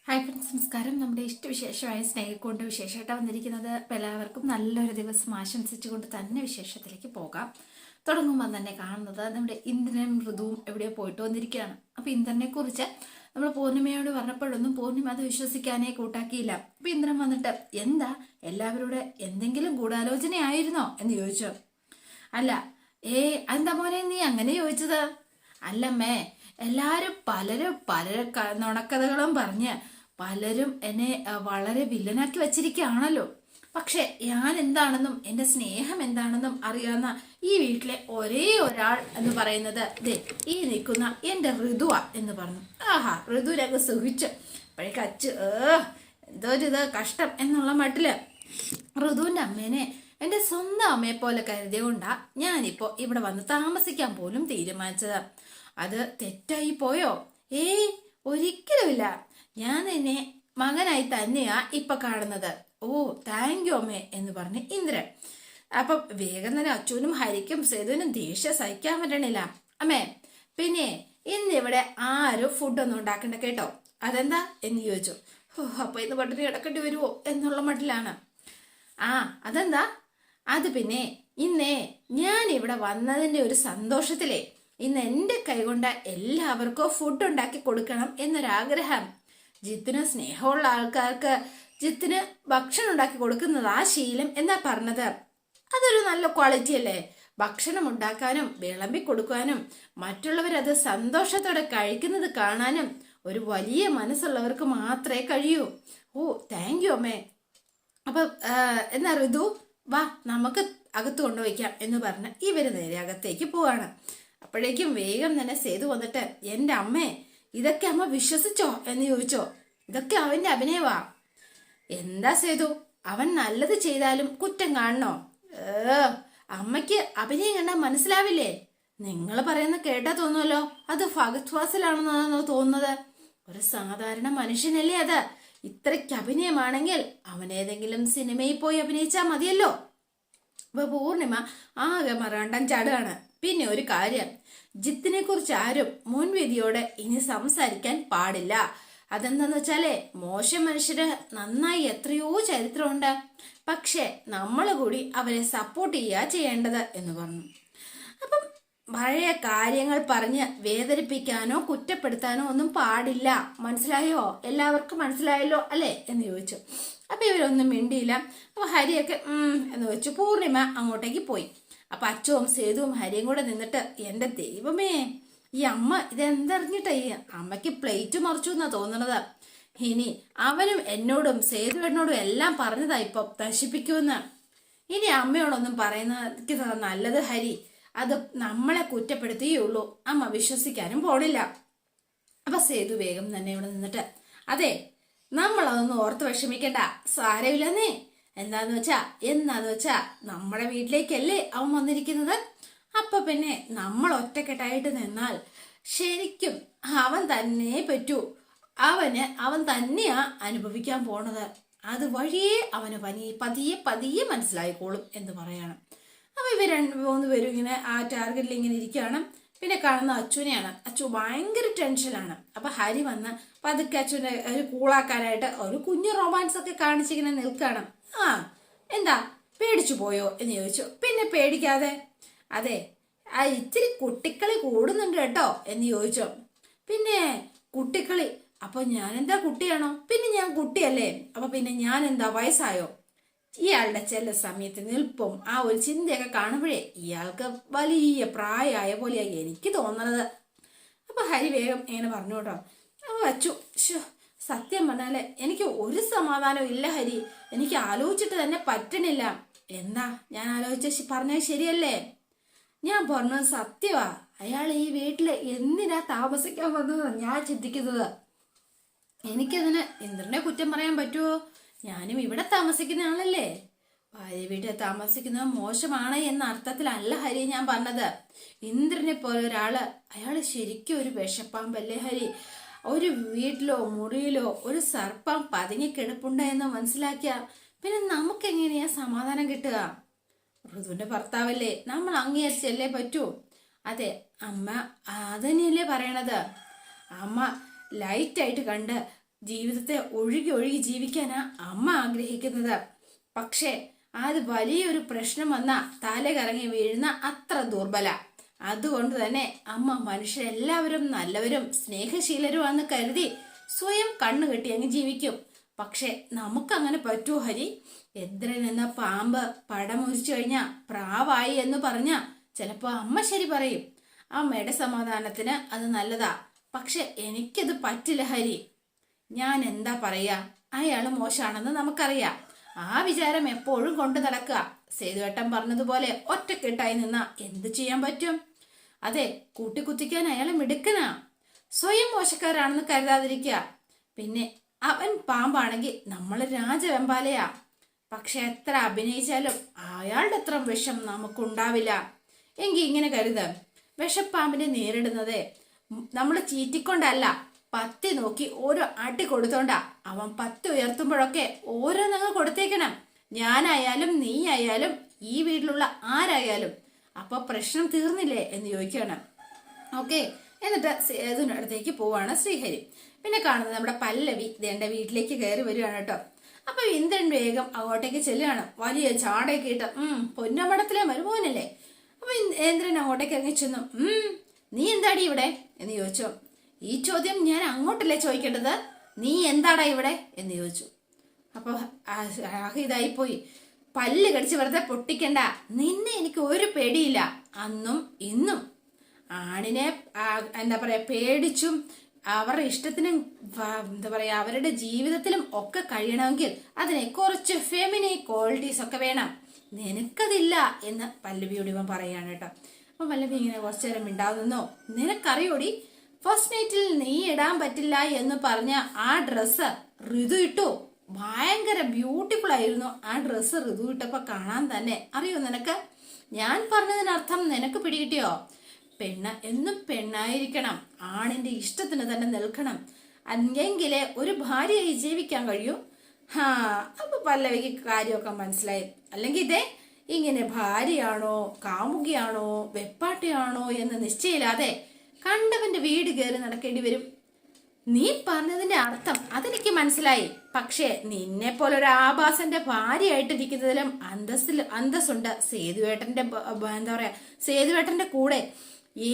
Hi friends, നമസ്കാരം. നമ്മുടെ ഇഷ്ടവിശേഷമായ സ്നേഹിക്കൊണ്ട് വിശേഷമായിട്ട് വന്നിരിക്കുന്നത്. എല്ലാവർക്കും നല്ലൊരു ദിവസം ആശംസിച്ചുകൊണ്ട് തന്നെ വിശേഷത്തിലേക്ക് പോകാം. തുടങ്ങുമ്പോൾ തന്നെ കാണുന്നത് നമ്മുടെ ഇന്ദ്രനും ഋതുവും എവിടെയോ പോയിട്ട് വന്നിരിക്കുകയാണ്. അപ്പൊ ഇന്ദ്രനെ കുറിച്ച് നമ്മൾ പൂർണിമയോട് പറഞ്ഞപ്പോഴൊന്നും പൂർണിമ അത് വിശ്വസിക്കാനേ കൂട്ടാക്കിയില്ല. അപ്പൊ ഇന്ദ്രൻ വന്നിട്ട് എന്താ എല്ലാവരുടെ എന്തെങ്കിലും ഗൂഢാലോചനയായിരുന്നോ എന്ന് ചോദിച്ചു. അല്ല, എന്താ മോനെ നീ അങ്ങനെ ചോദിച്ചത്? അല്ലമ്മേ, എല്ലാരും പലരും നുണക്കഥകളും പറഞ്ഞ് പലരും എന്നെ വളരെ വില്ലനാക്കി വെച്ചിരിക്കുകയാണല്ലോ. പക്ഷെ ഞാൻ എന്താണെന്നും എന്റെ സ്നേഹം എന്താണെന്നും അറിയാവുന്ന ഈ വീട്ടിലെ ഒരേ ഒരാൾ എന്ന് പറയുന്നത് ഈ നിൽക്കുന്ന എന്റെ ഋതുവാ എന്ന് പറഞ്ഞു. ആഹാ, ഋതുവിനൊക്കെ സുഖിച്ചു. അപ്പോഴേക്ക് എന്തോരിത് കഷ്ടം എന്നുള്ള മട്ടില് ഋതുവിന്റെ അമ്മേനെ എന്റെ സ്വന്തം അമ്മയെ പോലെ കരുതിയ ഞാനിപ്പോ ഇവിടെ വന്ന് താമസിക്കാൻ പോലും തീരുമാനിച്ചത്. അത് തെറ്റായി പോയോ? ഒരിക്കലുമില്ല. ഞാൻ എന്നെ മകനായി തന്നെയാ ഇപ്പൊ കാണുന്നത്. ഓ, താങ്ക് യു അമ്മേ എന്ന് പറഞ്ഞ് ഇന്ദ്രൻ. അപ്പൊ വേഗം തന്നെ അച്ഛനും ഹരിക്കും സേതുവിനും ദേഷ്യം സഹിക്കാൻ പറ്റണില്ല. അമ്മേ, പിന്നെ ഇന്നിവിടെ ആരും ഫുഡൊന്നും ഉണ്ടാക്കണ്ട കേട്ടോ. അതെന്താ എന്ന് ചോദിച്ചു. അപ്പൊ ഇന്ന് പട്ടിണി കിടക്കേണ്ടി വരുമോ എന്നുള്ള മട്ടിലാണ്. അതെന്താ? അത് പിന്നെ ഇന്നേ ഞാൻ ഇവിടെ വന്നതിന്റെ ഒരു സന്തോഷത്തിലേ ഇന്ന് എന്റെ കൈകൊണ്ട് എല്ലാവർക്കും ഫുഡ് ഉണ്ടാക്കി കൊടുക്കണം എന്നൊരാഗ്രഹം. ജിത്തിന് സ്നേഹമുള്ള ആൾക്കാർക്ക് ജിത്തിന് ഭക്ഷണം ഉണ്ടാക്കി കൊടുക്കുന്നത് ആ ശീലം എന്നാ പറഞ്ഞത്. അതൊരു നല്ല ക്വാളിറ്റി അല്ലേ? ഭക്ഷണം ഉണ്ടാക്കാനും വിളമ്പി കൊടുക്കാനും മറ്റുള്ളവരത് സന്തോഷത്തോടെ കഴിക്കുന്നത് കാണാനും ഒരു വലിയ മനസ്സുള്ളവർക്ക് മാത്രമേ കഴിയൂ. ഓ, താങ്ക് യു അമ്മേ. അപ്പൊ എന്നാ ഋതു വാ, നമുക്ക് അകത്ത് കൊണ്ടുവയ്ക്കാം എന്ന് പറഞ്ഞ് ഇവര് നേരെ അകത്തേക്ക് പോവാണ്. അപ്പോഴേക്കും വേഗം തന്നെ സേതു വന്നിട്ട് എന്റെ അമ്മേ, ഇതൊക്കെ അമ്മ വിശ്വസിച്ചോ എന്ന് ചോദിച്ചോ. ഇതൊക്കെ അവന്റെ അഭിനയവാ. എന്താ സേതു, അവൻ നല്ലത് ചെയ്താലും കുറ്റം കാണണോ? അമ്മയ്ക്ക് അഭിനയം കണ്ടാൽ മനസ്സിലാവില്ലേ? നിങ്ങൾ പറയുന്ന കേട്ടാ തോന്നുമല്ലോ അത് ഫഹദ് ഫാസിലാണെന്നാണോ തോന്നുന്നത്? ഒരു സാധാരണ മനുഷ്യനല്ലേ അത്. ഇത്രയ്ക്ക് അഭിനയമാണെങ്കിൽ അവനേതെങ്കിലും സിനിമയിൽ പോയി അഭിനയിച്ചാ മതിയല്ലോ. അപ്പൊ പൂർണിമ ആകെ മറാണ്ടം ചാടുകയാണ്. പിന്നെ ഒരു കാര്യം, ജിത്തിനെ കുറിച്ച് ആരും മുൻവിധിയോടെ ഇനി സംസാരിക്കാൻ പാടില്ല. അതെന്താന്ന് വെച്ചാലേ മോശം മനുഷ്യര് നന്നായി എത്രയോ ചരിത്രമുണ്ട്. പക്ഷെ നമ്മൾ കൂടി അവരെ സപ്പോർട്ട് ചെയ്യേണ്ടത് എന്ന് പറഞ്ഞു. അപ്പം പഴയ കാര്യങ്ങൾ പറഞ്ഞ് വേദനിപ്പിക്കാനോ കുറ്റപ്പെടുത്താനോ ഒന്നും പാടില്ല. മനസ്സിലായോ? എല്ലാവർക്കും മനസ്സിലായല്ലോ അല്ലേ എന്ന് ചോദിച്ചു. അപ്പൊ ഇവരൊന്നും മിണ്ടിയില്ല. അപ്പൊ ഹരിയൊക്കെ എന്ന് വെച്ചു. പൂർണിമ അങ്ങോട്ടേക്ക് പോയി. അപ്പൊ അച്ഛവും സേതുവും ഹരിയും കൂടെ നിന്നിട്ട് എന്റെ ദൈവമേ, ഈ അമ്മ ഇതെന്തറിഞ്ഞിട്ടാ ഈ അമ്മയ്ക്ക് പ്ലേറ്റ് മറിച്ചു എന്നാ തോന്നണത്. ഇനി അവനും എന്നോടും സേതുവിനോടും എല്ലാം പറഞ്ഞതാ ഇപ്പൊ നശിപ്പിക്കുമെന്ന്. ഇനി അമ്മയോടൊന്നും പറയുന്നത് നല്ലത് ഹരി. അത് നമ്മളെ കുറ്റപ്പെടുത്തിയുള്ളൂ. അമ്മ വിശ്വസിക്കാനും പോണില്ല. അപ്പൊ സേതു വേഗം തന്നെ ഇവിടെ നിന്നിട്ട് അതെ, നമ്മളതൊന്നും ഓർത്ത് വിഷമിക്കണ്ട, സാരമില്ലെന്നേ. എന്നാന്ന് വെച്ചാ നമ്മുടെ വീട്ടിലേക്കല്ലേ അവൻ വന്നിരിക്കുന്നത്. അപ്പൊ പിന്നെ നമ്മൾ ഒറ്റക്കെട്ടായിട്ട് നിന്നാൽ ശരിക്കും അവൻ തന്നെ പറ്റൂ. അവൻ തന്നെയാ അനുഭവിക്കാൻ പോണത്. അത് വഴിയേ അവന് പതിയെ പതിയെ മനസ്സിലായിക്കോളും എന്ന് പറയണം. അപ്പൊ ഇവർ മൂന്ന് പേരും ഇങ്ങനെ ആ ടാർഗറ്റിൽ ഇങ്ങനെ ഇരിക്കുകയാണ്. പിന്നെ കാണുന്ന അച്ഛനെയാണ്. അച്ഛൻ ഭയങ്കര ടെൻഷനാണ്. അപ്പൊ ഹരി വന്ന് പതുക്കെ അച്ഛനെ ഒരു കൂളാക്കാനായിട്ട് ഒരു കുഞ്ഞു റൊമാൻസ് ഒക്കെ കാണിച്ചിങ്ങനെ നിൽക്കണം. എന്താ പേടിച്ചു പോയോ എന്ന് ചോദിച്ചു. പിന്നെ പേടിക്കാതെ, അതെ ഇത്തിരി കുട്ടിക്കളി കൂടുന്നുണ്ട് കേട്ടോ എന്ന് ചോദിച്ചോ. പിന്നെ കുട്ടിക്കളി? അപ്പൊ ഞാൻ എന്താ കുട്ടിയാണോ? പിന്നെ ഞാൻ കുട്ടിയല്ലേ. അപ്പൊ പിന്നെ ഞാൻ എന്താ വയസ്സായോ? ഇയാളുടെ ചില സമയത്ത് നിൽപ്പും ആ ഒരു ചിന്തയൊക്കെ കാണുമ്പോഴേ ഇയാൾക്ക് വലിയ പ്രായമായ പോലെയായി എനിക്ക് തോന്നണത്. അപ്പൊ ഹരി വേഗം ഇങ്ങനെ പറഞ്ഞു കേട്ടോ. അപ്പൊ അച്ചു, സത്യം പറഞ്ഞാല് എനിക്ക് ഒരു സമാധാനം ഇല്ല ഹരി. എനിക്ക് ആലോചിച്ചിട്ട് തന്നെ പറ്റണില്ല. എന്താ ഞാൻ പറഞ്ഞത് ശരിയല്ലേ? ഞാൻ പറഞ്ഞത് സത്യമാ. അയാൾ ഈ വീട്ടില് എന്തിനാ താമസിക്കാൻ വന്നത് ഞാൻ ചിന്തിക്കുന്നത്. എനിക്കതിന് ഇന്ദ്രനെ കുറ്റം പറയാൻ പറ്റുമോ? ഞാനും ഇവിടെ താമസിക്കുന്ന ആളല്ലേ. ഭാര്യ വീട്ടിൽ താമസിക്കുന്നത് മോശമാണ് എന്ന അർത്ഥത്തിലല്ല ഹരി ഞാൻ പറഞ്ഞത്. ഇന്ദ്രനെ പോലെ ഒരാള്, അയാള് ശരിക്കും ഒരു വിഷപ്പാമ്പല്ലേ ഹരി. ഒരു വീട്ടിലോ മുറിയിലോ ഒരു സർപ്പം പതുങ്ങിക്കിടപ്പുണ്ട് എന്ന് മനസ്സിലാക്കിയ പിന്നെ നമുക്ക് എങ്ങനെയാ സമാധാനം കിട്ടുക? ഋതുവിന്റെ ഭർത്താവല്ലേ, നമ്മൾ അംഗീകരിച്ചല്ലേ പറ്റൂ. അതെ അമ്മ അതന്നെയല്ലേ പറയണത്. അമ്മ ലൈറ്റായിട്ട് കണ്ട് ജീവിതത്തെ ഒഴുകി ഒഴുകി ജീവിക്കാനാ അമ്മ ആഗ്രഹിക്കുന്നത്. പക്ഷേ അത് വലിയൊരു പ്രശ്നം വന്ന തല കറങ്ങി വീഴുന്ന അത്ര ദുർബല. അതുകൊണ്ട് തന്നെ അമ്മ മനുഷ്യരെല്ലാവരും നല്ലവരും സ്നേഹശീലരുമാണെന്ന് കരുതി സ്വയം കണ്ണു കെട്ടി അങ്ങ് ജീവിക്കും. പക്ഷെ നമുക്കങ്ങനെ പറ്റുമോ ഹരി? ഇന്ദ്രൻ എന്ന പാമ്പ് പടമുരിച്ചു കഴിഞ്ഞാ പ്രാവായി എന്ന് പറഞ്ഞ ചിലപ്പോ അമ്മ ശരി പറയും. അമ്മയുടെ സമാധാനത്തിന് അത് നല്ലതാ. പക്ഷെ എനിക്കത് പറ്റില്ല ഹരി. ഞാൻ എന്താ പറയാ, അയാള് മോശമാണെന്ന് നമുക്കറിയാം. ആ വിചാരം എപ്പോഴും കൊണ്ടു നടക്കുക. സേതുവേട്ടൻ പറഞ്ഞതുപോലെ ഒറ്റക്കെട്ടായി നിന്നാ എന്ത് ചെയ്യാൻ പറ്റും? അതെ, കൂട്ടിക്കുത്തിക്കാൻ അയാളെ മിടുക്കനാ. സ്വയം മോശക്കാരാണെന്ന് കരുതാതിരിക്കുക. പിന്നെ അവൻ പാമ്പാണെങ്കിൽ നമ്മൾ രാജവെമ്പാലയാ. പക്ഷെ എത്ര അഭിനയിച്ചാലും അയാളുടെ അത്ര വിഷം നമുക്കുണ്ടാവില്ല. എങ്കിൽ ഇങ്ങനെ കരുത, വിഷപ്പാമ്പിനെ നേരിടുന്നത് നമ്മൾ ചീറ്റിക്കൊണ്ടല്ല, പത്തി നോക്കി ഓരോ അടി കൊടുത്തോണ്ടാ. അവൻ പത്തി ഉയർത്തുമ്പോഴൊക്കെ ഓരോന്നങ്ങ് കൊടുത്തേക്കണം. ഞാനായാലും നീ ആയാലും ഈ വീട്ടിലുള്ള ആരായാലും. അപ്പൊ പ്രശ്നം തീർന്നില്ലേ എന്ന് ചോദിക്കണം. ഓക്കെ, എന്നിട്ട് സേതുവിന്റെ അടുത്തേക്ക് പോവാണ് ശ്രീഹരി. പിന്നെ കാണുന്നത് നമ്മുടെ പല്ലവി ദേണ്ട വീട്ടിലേക്ക് കയറി വരികയാണ് കേട്ടോ. അപ്പൊ ഇന്ദ്രൻ വേഗം അങ്ങോട്ടേക്ക് ചെല്ലുകയാണ്. വലിയ ചാടയൊക്കെ ഇട്ട് പൊന്നമടത്തിലെ മരുമോനല്ലേ. അപ്പൊ ഇന്ദ്രൻ അങ്ങോട്ടേക്ക് ഇറങ്ങി ചെന്നു. നീ എന്താടി ഇവിടെ എന്ന് ചോദിച്ചോ. ഈ ചോദ്യം ഞാൻ അങ്ങോട്ടല്ലേ ചോദിക്കേണ്ടത്, നീ എന്താടാ ഇവിടെ എന്ന് ചോദിച്ചു. അപ്പൊ ഇതായിപ്പോയി. പല്ല് കടിച്ച് വെറുതെ പൊട്ടിക്കണ്ട, നിന്നെ എനിക്ക് ഒരു പേടിയില്ല. അന്നും ഇന്നും ആണിനെ എന്താ പറയാ പേടിച്ചും അവരുടെ ഇഷ്ടത്തിനും എന്താ പറയാ അവരുടെ ജീവിതത്തിലും ഒക്കെ കഴിയണമെങ്കിൽ അതിനെ കുറച്ച് ഫെമിനൈൻ ക്വാളിറ്റീസ് ഒക്കെ വേണം. നിനക്കതില്ല എന്ന് പല്ലവിയോട് ഇവൻ പറയാണ് കേട്ടോ. അപ്പൊ പല്ലവി ഇങ്ങനെ കുറച്ചു നേരം മിണ്ടാവുന്നോ. നിനക്കറിയോടി, ഫസ്റ്റ് നൈറ്റിൽ നീ ഇടാൻ പറ്റില്ല എന്ന് പറഞ്ഞ ആ ഡ്രസ്സ് ഋതു ഇട്ടു. ഭയങ്കര ബ്യൂട്ടിഫുൾ ആയിരുന്നു ആ ഡ്രസ്സ്. ഋതു ഇട്ടപ്പോ കാണാൻ തന്നെ. അറിയോ നിനക്ക്? ഞാൻ പറഞ്ഞതിനർത്ഥം നിനക്ക് പിടികിട്ടിയോ? പെണ്ണ് എന്നും പെണ്ണായിരിക്കണം, ആണിന്റെ ഇഷ്ടത്തിന് തന്നെ നിൽക്കണം, എങ്കിലേ ഒരു ഭാര്യയായി ജീവിക്കാൻ കഴിയൂ. അപ്പൊ പല്ലവിക്ക് കാര്യമൊക്കെ മനസ്സിലായി. അല്ലെങ്കിൽ ഇതേ ഇങ്ങനെ ഭാര്യയാണോ കാമുകിയാണോ വെപ്പാട്ടിയാണോ എന്ന് നിശ്ചയില്ലാതെ കണ്ടവന്റെ വീട് കയറി നടക്കേണ്ടി വരും. നീ പറഞ്ഞതിന്റെ അർത്ഥം അതെനിക്ക് മനസ്സിലായി. പക്ഷേ നിന്നെ പോലെ ഒരു ആഭാസന്റെ ഭാര്യയായിട്ടിരിക്കുന്നതിലും അന്തസ്സുണ്ട്. സേതുവേട്ടന്റെ എന്താ പറയാ സേതുവേട്ടന്റെ കൂടെ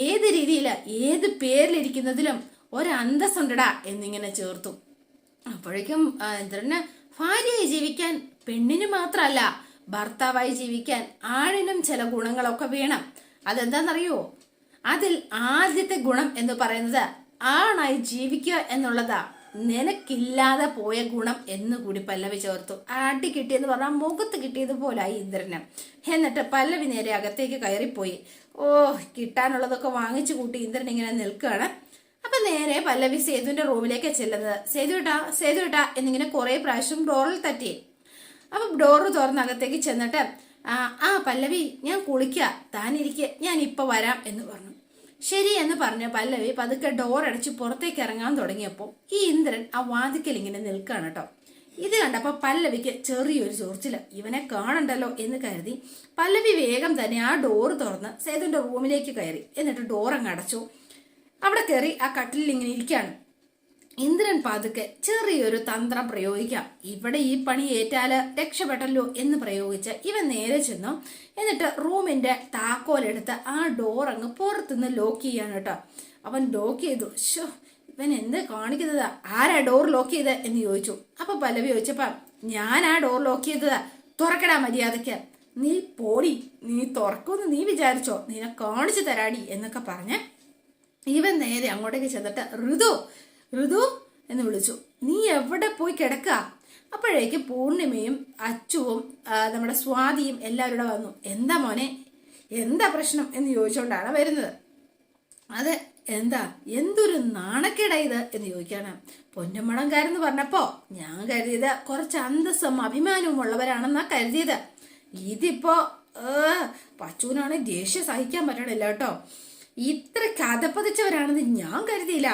ഏത് രീതിയില് ഏത് പേരിലിരിക്കുന്നതിലും ഒരന്തസ്സുണ്ടടാ എന്നിങ്ങനെ ചേർത്തു. അപ്പോഴേക്കും ഇന്ദ്രന് ഭാര്യയായി ജീവിക്കാൻ പെണ്ണിന് മാത്രമല്ല ഭർത്താവായി ജീവിക്കാൻ ആണിനും ചില ഗുണങ്ങളൊക്കെ വേണം. അതെന്താണെന്നറിയോ? അതിൽ ആദ്യത്തെ ഗുണം എന്ന് പറയുന്നത് ആണായി ജീവിക്കുക എന്നുള്ളതാ. നിനക്കില്ലാതെ പോയ ഗുണം എന്ന് കൂടി പല്ലവി ചേർത്തു. അടി കിട്ടിയെന്ന് പറഞ്ഞാൽ മുഖത്ത് കിട്ടിയതുപോലായി ഇന്ദ്രന്. എന്നിട്ട് പല്ലവി നേരെ അകത്തേക്ക് കയറിപ്പോയി. കിട്ടാനുള്ളതൊക്കെ വാങ്ങിച്ചു കൂട്ടി ഇന്ദ്രൻ ഇങ്ങനെ നിൽക്കുകയാണ്. അപ്പൊ നേരെ പല്ലവി സേതുവിന്റെ റൂമിലേക്ക് ചെല്ലുന്നത്. സേതുവിട്ടാ എന്നിങ്ങനെ കുറെ പ്രാവശ്യം ഡോറിൽ തട്ടി. അപ്പൊ ഡോറ് തുറന്ന് അകത്തേക്ക് ചെന്നിട്ട് പല്ലവി ഞാൻ കുളിക്കുക, താനിരിക്കുക, ഞാൻ ഇപ്പൊ വരാം എന്ന് പറഞ്ഞു. ശരി എന്ന് പറഞ്ഞ പല്ലവി പതുക്കെ ഡോർ അടച്ച് പുറത്തേക്ക് ഇറങ്ങാൻ തുടങ്ങിയപ്പോൾ ഈ ഇന്ദ്രൻ ആ വാതിക്കൽ ഇങ്ങനെ നിൽക്കുകയാണ് കേട്ടോ. ഇത് കണ്ടപ്പോ പല്ലവിക്ക് ചെറിയൊരു ചൊറിച്ചില്. ഇവനെ കാണണ്ടല്ലോ എന്ന് കരുതി പല്ലവി വേഗം തന്നെ ആ ഡോറ് തുറന്ന് സേതുവിന്റെ റൂമിലേക്ക് കയറി. എന്നിട്ട് ഡോർ അങ്ങ് അടച്ചു. അവിടെ കയറി ആ കട്ടിലിൽ ഇങ്ങനെ ഇരിക്കുകയാണ്. ഇന്ദ്രൻ പതുക്കെ ചെറിയൊരു തന്ത്രം പ്രയോഗിക്കാം, ഇവിടെ ഈ പണി ഏറ്റാല് രക്ഷപ്പെട്ടല്ലോ എന്ന് പ്രയോഗിച്ച് ഇവൻ നേരെ ചെന്നു. എന്നിട്ട് റൂമിന്റെ താക്കോലെടുത്ത് ആ ഡോർ അങ്ങ് പുറത്തുനിന്ന് ലോക്ക് ചെയ്യാണ് കേട്ടോ. അവൻ ലോക്ക് ചെയ്തു. ഇവൻ എന്ത് കാണിക്കുന്നത്? ആരാ ഡോർ ലോക്ക് ചെയ്ത് എന്ന് ചോദിച്ചു. അപ്പൊ പല്ലവി ചോദിച്ചപ്പ ഞാൻ ആ ഡോർ ലോക്ക് ചെയ്തതാ, തുറക്കടാ മര്യാദയ്ക്ക്. നീ പോടി, നീ തുറക്കുമെന്ന് നീ വിചാരിച്ചോ, നിന്നെ കാണിച്ചു തരാടി എന്നൊക്കെ പറഞ്ഞ് ഇവൻ നേരെ അങ്ങോട്ടേക്ക് ചെന്നിട്ട് ഋതു എന്ന് വിളിച്ചു. നീ എവിടെ പോയി കിടക്കുക? അപ്പോഴേക്ക് പൂർണിമയും അച്ചുവും നമ്മുടെ സ്വാതിയും എല്ലാവരും കൂടെ വന്നു. എന്താ മോനെ, എന്താ പ്രശ്നം എന്ന് ചോദിച്ചുകൊണ്ടാണ് വരുന്നത്. അത് എന്തൊരു നാണക്കേടാ ഇത് എന്ന് ചോദിക്കാണ്. പൊന്നമ്മടംകാരെന്ന് പറഞ്ഞപ്പോ ഞാൻ കരുതിയത് കുറച്ച് അന്തസ്സും അഭിമാനവും ഉള്ളവരാണെന്നാ കരുതിയത്. ഇതിപ്പോ പച്ചുവിനാണ് ദേഷ്യം സഹിക്കാൻ പറ്റണില്ല കേട്ടോ. ഇത്ര കഥപ്പതിച്ചവരാണെന്ന് ഞാൻ കരുതിയില്ല.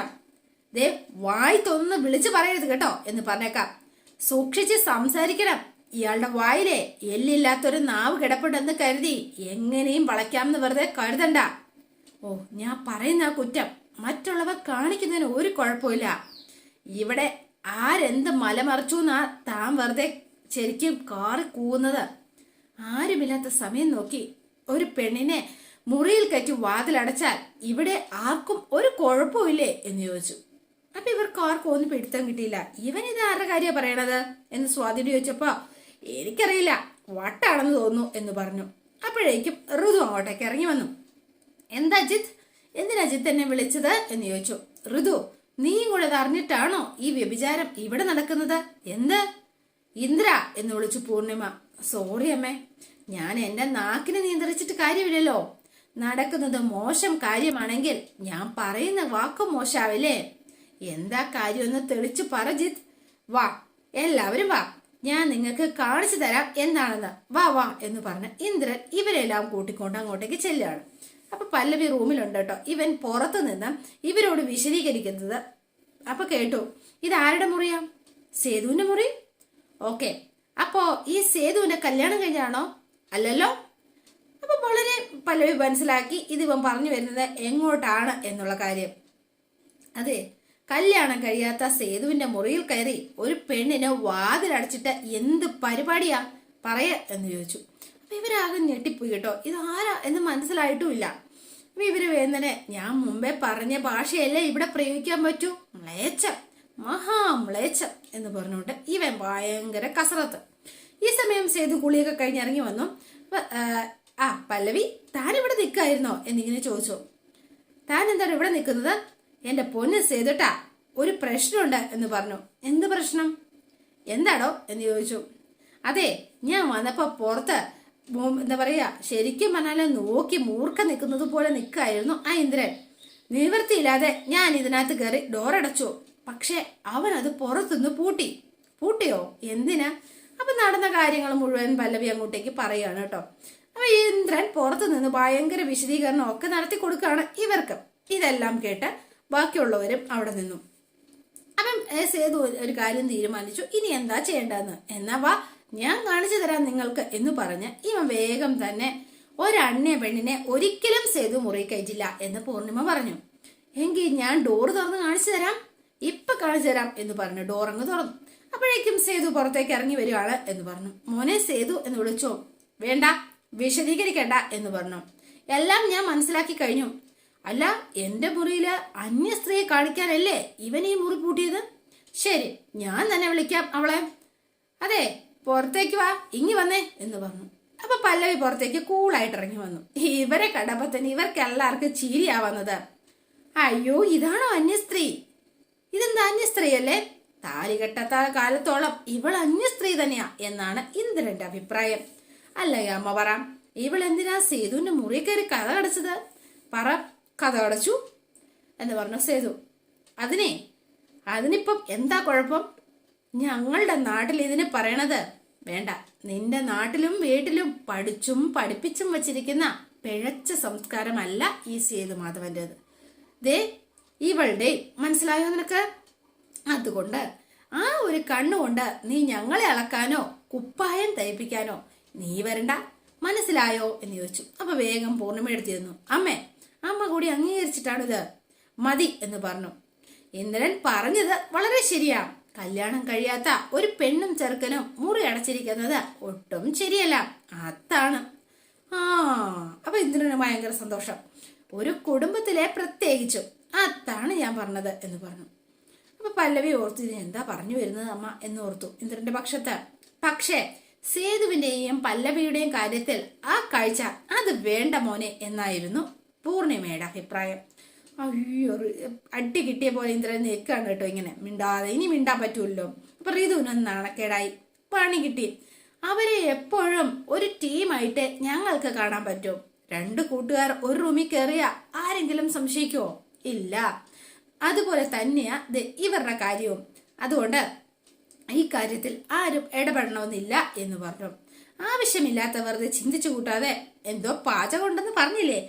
വായി തൊന്ന് വിളിച്ചു പറയരുത് കേട്ടോ എന്ന് പറഞ്ഞേക്കാം. സൂക്ഷിച്ച് സംസാരിക്കണം. ഇയാളുടെ വായിലെ എല്ലില്ലാത്തൊരു നാവ് കിടപ്പുണ്ടെന്ന് കരുതി എങ്ങനെയും വളയ്ക്കാമെന്ന് വെറുതെ കരുതണ്ട. ഞാൻ പറയുന്ന കുറ്റം മറ്റുള്ളവർ കാണിക്കുന്നതിന് ഒരു കുഴപ്പമില്ല. ഇവിടെ മലമറിച്ചു എന്നാ താൻ വെറുതെ ശരിക്കും കാറി കൂവുന്നത്. ആരുമില്ലാത്ത സമയം നോക്കി ഒരു പെണ്ണിനെ മുറിയിൽ കയറ്റി വാതിലടച്ചാൽ ഇവിടെ ആർക്കും ഒരു കുഴപ്പമില്ലേ എന്ന് ചോദിച്ചു. അപ്പൊ ഇവർക്ക് ആർക്കും ഒന്നും പിടുത്തം കിട്ടിയില്ല. ഇവൻ ഇത് ആരുടെ കാര്യ പറയണത് എന്ന് സ്വാതിയോട് ചോദിച്ചപ്പോ എനിക്കറിയില്ല, വട്ടാണെന്ന് തോന്നുന്നു എന്ന് പറഞ്ഞു. അപ്പോഴേക്കും ഋതു അങ്ങോട്ടേക്ക് ഇറങ്ങി വന്നു. എന്താ അജിത്ത്, എന്തിനാ അജിത്ത് എന്നെ വിളിച്ചത് എന്ന് ചോദിച്ചു. ഋതു, നീയും കൂടെ അറിഞ്ഞിട്ടാണോ ഈ വ്യഭിചാരം ഇവിടെ നടക്കുന്നത്? എന്ത്? ഇന്ദ്ര എന്ന് വിളിച്ചു പൂർണിമ. സോറി അമ്മേ, ഞാൻ എന്റെ നാക്കിനെ നിയന്ത്രിച്ചിട്ട് കാര്യമില്ലല്ലോ. നടക്കുന്നത് മോശം കാര്യമാണെങ്കിൽ ഞാൻ പറയുന്ന വാക്കും മോശാവില്ലേ? എന്താ കാര്യമൊന്ന് തെളിച്ചു പറ ജിത്ത്. വാ, എല്ലാവരും വാ, ഞാൻ നിങ്ങൾക്ക് കാണിച്ചു തരാം എന്താണെന്ന്. വാ വാ എന്ന് പറഞ്ഞ് ഇന്ദ്രൻ ഇവരെല്ലാം കൂട്ടിക്കൊണ്ട് അങ്ങോട്ടേക്ക് ചെല്ലുകയാണ്. അപ്പൊ പല്ലവി റൂമിലുണ്ട് കേട്ടോ. ഇവൻ പുറത്തു നിന്ന് ഇവരോട് വിശദീകരിക്കുന്നത് അപ്പൊ കേട്ടു. ഇത് ആരുടെ മുറിയാ? സേതുവിന്റെ മുറി. ഓക്കെ, അപ്പോ ഈ സേതുവിന്റെ കല്യാണം കഴിഞ്ഞാണോ? അല്ലല്ലോ. അപ്പൊ വളരെ പല്ലവി മനസ്സിലാക്കി ഇതിവൻ പറഞ്ഞു വരുന്നത് എങ്ങോട്ടാണ് എന്നുള്ള കാര്യം. അതെ, കല്യാണം കഴിയാത്ത സേതുവിന്റെ മുറിയിൽ കയറി ഒരു പെണ്ണിനെ വാതിലടച്ചിട്ട് എന്ത് പരിപാടിയാ പറയ എന്ന് ചോദിച്ചു. അപ്പൊ ഇവരാകെ ഞെട്ടിപ്പോയി കേട്ടോ. ഇത് ആരാ എന്ന് മനസ്സിലായിട്ടുമില്ല. അപ്പൊ ഇവര് വേദനെ, ഞാൻ മുമ്പേ പറഞ്ഞ ഭാഷയല്ലേ ഇവിടെ പ്രയോഗിക്കാൻ പറ്റൂ, മ്ലേച്ഛം, മഹാമ്ലേച്ഛം എന്ന് പറഞ്ഞുകൊണ്ട് ഇവൻ ഭയങ്കര കസറത്ത്. ഈ സമയം സേതു കുളിയൊക്കെ കഴിഞ്ഞിറങ്ങി വന്നു. പല്ലവി, താൻ ഇവിടെ നിൽക്കായിരുന്നോ എന്നിങ്ങനെ ചോദിച്ചു. താൻ എന്താണ് ഇവിടെ നിൽക്കുന്നത്? എന്റെ പൊന്ന് സേതുട്ടാ, ഒരു പ്രശ്നമുണ്ട് എന്ന് പറഞ്ഞു. എന്ത് പ്രശ്നം? എന്താടോ എന്ന് ചോദിച്ചു. അതെ, ഞാൻ വന്നപ്പോ പുറത്ത് എന്താ പറയാ, ശരിക്കും പറഞ്ഞാല് നോക്കി മൂർഖ നിൽക്കുന്നത് പോലെ നിൽക്കായിരുന്നു ആ ഇന്ദ്രൻ. നിവൃത്തിയില്ലാതെ ഞാൻ ഇതിനകത്ത് കയറി ഡോറടച്ചു. പക്ഷെ അവൻ അത് പുറത്തുനിന്ന് പൂട്ടിയോ? എന്തിനാ? അപ്പൊ നടന്ന കാര്യങ്ങൾ മുഴുവൻ പല്ലവി അങ്ങോട്ടേക്ക് പറയാണ് കേട്ടോ. അപ്പൊ ഇന്ദ്രൻ പുറത്തു നിന്ന് ഭയങ്കര വിശദീകരണം ഒക്കെ നടത്തി കൊടുക്കുകയാണ് ഇവർക്ക്. ഇതെല്ലാം കേട്ട് ബാക്കിയുള്ളവരും അവിടെ നിന്നു. അപ്പം സേതു ഒരു കാര്യം തീരുമാനിച്ചു, ഇനി എന്താ ചെയ്യേണ്ടതെന്ന്. എന്നാ വാ, ഞാൻ കാണിച്ചു തരാം നിങ്ങൾക്ക് എന്ന് പറഞ്ഞ് ഇവൻ വേഗം തന്നെ ഒരണ്യ പെണ്ണിനെ ഒരിക്കലും സേതു മുറി കയറ്റില്ല എന്ന് പൂർണിമ പറഞ്ഞു. എങ്കിൽ ഞാൻ ഡോറ് തുറന്ന് കാണിച്ചു തരാം, ഇപ്പൊ കാണിച്ചു തരാം എന്ന് പറഞ്ഞു ഡോർ അങ്ങ് തുറന്നു. അപ്പോഴേക്കും സേതു പുറത്തേക്ക് ഇറങ്ങി വരികയാണ് എന്ന് പറഞ്ഞു. മോനെ സേതു എന്ന് വിളിച്ചോ? വേണ്ട, വിശദീകരിക്കണ്ട എന്ന് പറഞ്ഞു. എല്ലാം ഞാൻ മനസ്സിലാക്കി കഴിഞ്ഞു. അല്ല, എന്റെ മുറിയില് അന്യ സ്ത്രീയെ കാണിക്കാനല്ലേ ഇവൻ ഈ മുറി പൂട്ടിയത്? ശരി, ഞാൻ തന്നെ വിളിക്കാം അവളെ. അതെ, പുറത്തേക്ക് വാ, ഇങ്ങി വന്നേ എന്ന് പറഞ്ഞു. അപ്പൊ പല്ലവി പുറത്തേക്ക് കൂളായിട്ട് ഇറങ്ങി വന്നു. ഇവരെ കണ്ടപ്പോ തന്നെ ഇവർക്ക് എല്ലാവർക്കും ചിരിയാ വന്നത്. അയ്യോ, ഇതാണോ അന്യസ്ത്രീ? ഇതെന്താ അന്യസ്ത്രീ അല്ലേ? താലി കെട്ടാത്ത കാലത്തോളം ഇവൾ അന്യസ്ത്രീ തന്നെയാ എന്നാണ് ഇന്ദ്രന്റെ അഭിപ്രായം. അല്ല അമ്മ പറ, ഇവൾ എന്തിനാ സേതുവിന്റെ മുറി കയറി കഥ അടച്ചത്? പറ, കഥ അടച്ചു എന്ന് പറഞ്ഞു സേതു. അതിനിപ്പം എന്താ കുഴപ്പം? ഞങ്ങളുടെ നാട്ടിൽ ഇതിന് പറയണത് വേണ്ട, നിന്റെ നാട്ടിലും വീട്ടിലും പഠിച്ചും പഠിപ്പിച്ചും വച്ചിരിക്കുന്ന പിഴച്ച സംസ്കാരമല്ല ഈ സേതുമാധവന്റേത്. ദേ ഇവളുടെ, മനസ്സിലായോ നിനക്ക്? അതുകൊണ്ട് ആ ഒരു കണ്ണുകൊണ്ട് നീ ഞങ്ങളെ അളക്കാനോ കുപ്പായം തയ്പ്പിക്കാനോ നീ വരണ്ട, മനസ്സിലായോ എന്ന് ചോദിച്ചു. അപ്പൊ വേഗം പൂർണ്ണിമ എടുത്തിരുന്നു. അമ്മ കൂടി അംഗീകരിച്ചിട്ടാണിത്, മതി എന്ന് പറഞ്ഞു. ഇന്ദ്രൻ പറഞ്ഞത് വളരെ ശരിയാ. കല്യാണം കഴിയാത്ത ഒരു പെണ്ണും ചെറുക്കനും മുറി അടച്ചിരിക്കുന്നത് ഒട്ടും ശരിയല്ല. അതാണ്. അപ്പൊ ഇന്ദ്രന് ഭയങ്കര സന്തോഷം. ഒരു കുടുംബത്തിലെ പ്രത്യേകിച്ചും അതാണ് ഞാൻ പറഞ്ഞത് എന്ന് പറഞ്ഞു. അപ്പൊ പല്ലവി ഓർത്തു, ഇതിന് എന്താ പറഞ്ഞു വരുന്നത് അമ്മ എന്ന് ഓർത്തു ഇന്ദ്രന്റെ പക്ഷത്ത്. പക്ഷേ സേതുവിന്റെയും പല്ലവിയുടെയും കാര്യത്തിൽ ആ കാഴ്ച അത് വേണ്ട മോനെ എന്നായിരുന്നു പൂർണിമയുടെ അഭിപ്രായം. അയ്യോ, അടി കിട്ടിയ പോലെ ഇന്ദ്രൻ നിൽക്കാണ് കേട്ടോ ഇങ്ങനെ മിണ്ടാതെ. ഇനി മിണ്ടാൻ പറ്റൂല്ലോ. അപ്പൊ ഋതുവിനൊന്ന് നാണക്കേടായി. പണി കിട്ടി. അവരെ എപ്പോഴും ഒരു ടീമായിട്ട് ഞങ്ങൾക്ക് കാണാൻ പറ്റും. രണ്ടു കൂട്ടുകാർ ഒരു റൂമിൽ കയറിയ ആരെങ്കിലും സംശയിക്കുവോ? ഇല്ല. അതുപോലെ തന്നെയാ ഇവരുടെ കാര്യവും. അതുകൊണ്ട് ഈ കാര്യത്തിൽ ആരും ഇടപെടണമെന്നില്ല എന്ന് പറഞ്ഞു. ആവശ്യമില്ലാത്ത വെറുതെ ചിന്തിച്ചു കൂട്ടാതെ എന്തോ പാചകം ഉണ്ടെന്ന് പറഞ്ഞില്ലേ,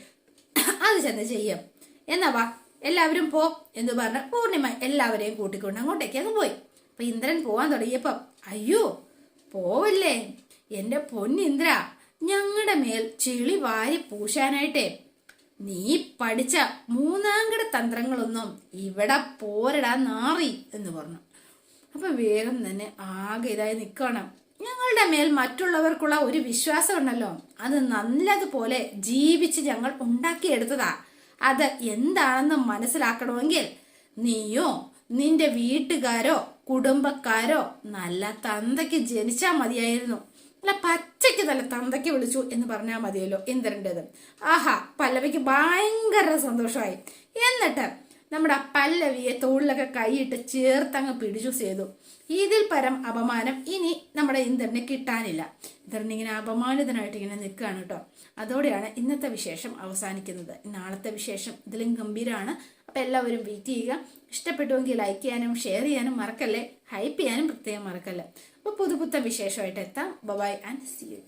അത് ചെന്ന് ചെയ്യാം. എന്നാ വാ, എല്ലാവരും പോ എന്ന് പറഞ്ഞ പൂർണിമ എല്ലാവരെയും കൂട്ടിക്കൊണ്ട് അങ്ങോട്ടേക്ക് അങ്ങ് പോയി. അപ്പൊ ഇന്ദ്രൻ പോവാൻ തുടങ്ങിയപ്പം, അയ്യോ പോവല്ലേ എന്റെ പൊന്നിന്ദ്ര, ഞങ്ങളുടെ മേൽ ചെളി വാരി പൂശാനായിട്ടേ നീ പഠിച്ച മൂന്നാംകിട തന്ത്രങ്ങളൊന്നും ഇവിടെ പോരടാ നാറി എന്ന് പറഞ്ഞു. അപ്പം വേഗം തന്നെ ആകെ ഇതായി നിൽക്കണം. ഞങ്ങളുടെ മേൽ മറ്റുള്ളവർക്കുള്ള ഒരു വിശ്വാസം ഉണ്ടല്ലോ, അത് നല്ലതുപോലെ ജീവിച്ച് ഞങ്ങൾ ഉണ്ടാക്കിയെടുത്തതാ. അത് എന്താണെന്ന് മനസ്സിലാക്കണമെങ്കിൽ നീയോ നിന്റെ വീട്ടുകാരോ കുടുംബക്കാരോ നല്ല തന്തയ്ക്ക് ജനിച്ചാൽ മതിയായിരുന്നു. അല്ല, പച്ചയ്ക്ക് നല്ല തന്തയ്ക്ക് വിളിച്ചു എന്ന് പറഞ്ഞാൽ മതിയല്ലോ ഇന്ദ്രൻ്റെത്. ആഹാ, പല്ലവിക്ക് ഭയങ്കര സന്തോഷമായി. എന്നിട്ട് നമ്മുടെ പല്ലവിയെ തോളിലൊക്കെ കൈയിട്ട് ചേർത്തങ്ങ് പിടിച്ചു ചെയ്തു. ഇതിൽ പരം അപമാനം ഇനി നമ്മുടെ ഇന്ദ്രന് കിട്ടാനില്ല. ഇന്ദ്രൻ ഇങ്ങനെ അപമാനിതനായിട്ട് ഇങ്ങനെ നിൽക്കുകയാണ് കേട്ടോ. അതോടെയാണ് ഇന്നത്തെ വിശേഷം അവസാനിക്കുന്നത്. നാളത്തെ വിശേഷം ഇതിലും ഗംഭീരമാണ്. അപ്പം എല്ലാവരും വെയിറ്റ് ചെയ്യുക. ഇഷ്ടപ്പെട്ടുവെങ്കിൽ ലൈക്ക് ചെയ്യാനും ഷെയർ ചെയ്യാനും മറക്കല്ലേ, ഹൈപ്പ് ചെയ്യാനും പ്രത്യേകം മറക്കല്ലേ. അപ്പോൾ പുതുപുത്ത വിശേഷമായിട്ട് എത്താം. Bye and see U.